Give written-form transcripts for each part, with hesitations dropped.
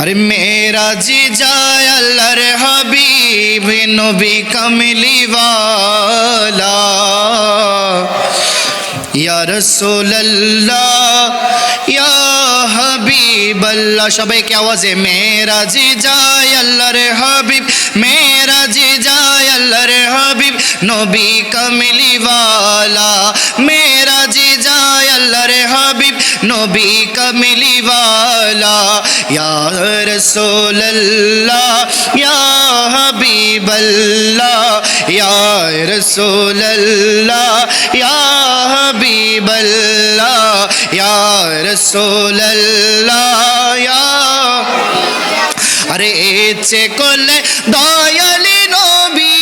अरे मेरा जीजा अल्लाहर हबीब नबी कमली वाला या रसूल अल्लाह या हबीब अल्लाह। सबाई की आवाज़े मेरा जीजा अल्लाहर हबीब, मेरा जीजा अल्लाहर हबीब नबी कमली वाला, मेरा जीजा अल्लाहर हबीब नबी कमली वाला या रसूल अल्लाह या हबीब अल्लाह या रसूल अल्लाह या हबीब अल्लाह या रसूल अल्लाह या। अरे इচ্ছে করলে দয়ালি নবী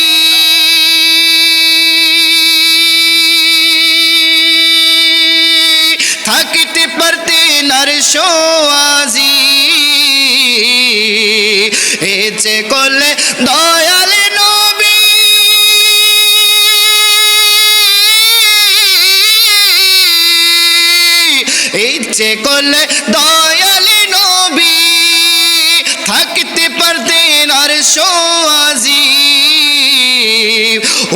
থাকিতে পারতেন আরশো আজিম, ইচ্ছে করলে দয়ালি নবী ইচ্ছে করলে দয়ালি নবী থাকতে পারতেন আরশো আজিম।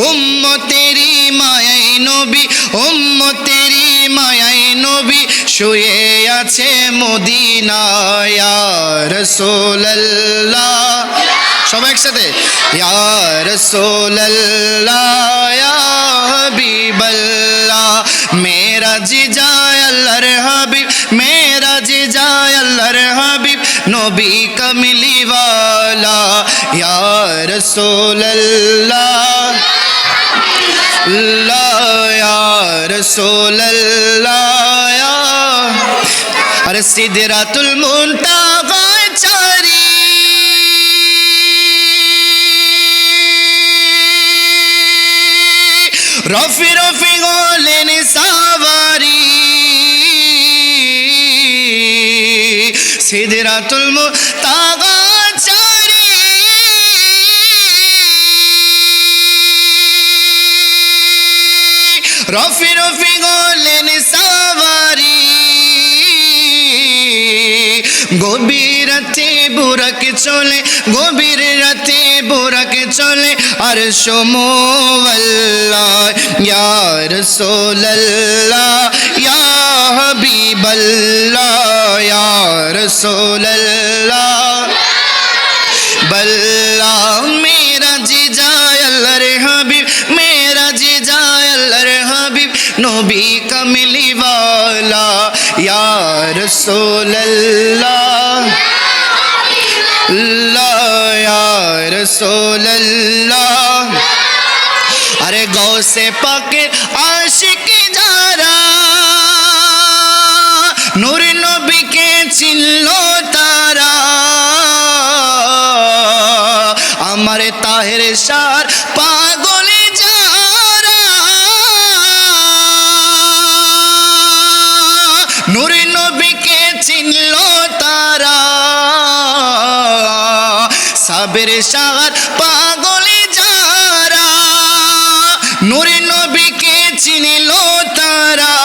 উম্মতেরি মায়াই নবী, উম্মতেরি মায়াই নবী শুয়ে আছে মদিনায় ইয়া রাসূলুল্লাহ। সবাই একসাথে ইয়া রাসূলুল্লাহ ইয়া হাবিবাল্লাহ। মেরা জিজা আল্লাহর হাবিব, মেরা জিজা আল্লাহর হাবিব নবী কমলি ওয়ালা ইয়া রাসূলুল্লাহ ইয়া রাসূলুল্লাহ ইয়া। আরে সিদরাতুল মুনতাহা চারি রফি রফি হলেন সাওয়ারি, সিদরাতুল মুনতাহা চারি রফি রফি হলেন সাওয়ারি। গভীর রাতে বুরাকে চলে, গভীর রাতে বুরাকে চলে আরশো মুআল্লা ইয়া রাসূলুল্লাহ ইয়া হাবিবাল্লাহ ইয়া রাসূলুল্লাহ বল্লা। মেরা জিজা আল্লাহর হাবিব, মেরা জিজা আল্লাহর হাবিব নবী কমলি ওয়ালা ইয়া রাসূলুল্লাহ ইয়া রাসূলুল্লাহ। আরে গৌসে পাকের আশিক যারা নূর নবীকে চিনল তারা, আমার তাহের শাহ পাগলে যারা নূর নবীকে চিনল তারা, সাবের শাহ পাগলে যারা নূর নবীকে চিনল তারা।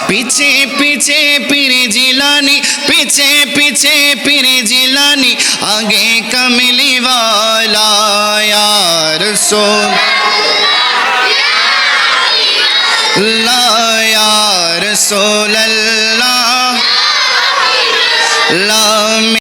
পিছে পিছে পীরে জিলানি, পিছে পিছে পীরে জিলানি আগে কমলি ওয়ালা ইয়া রাসূলুল্লাহ ইয়া রাসূলুল্লাহ।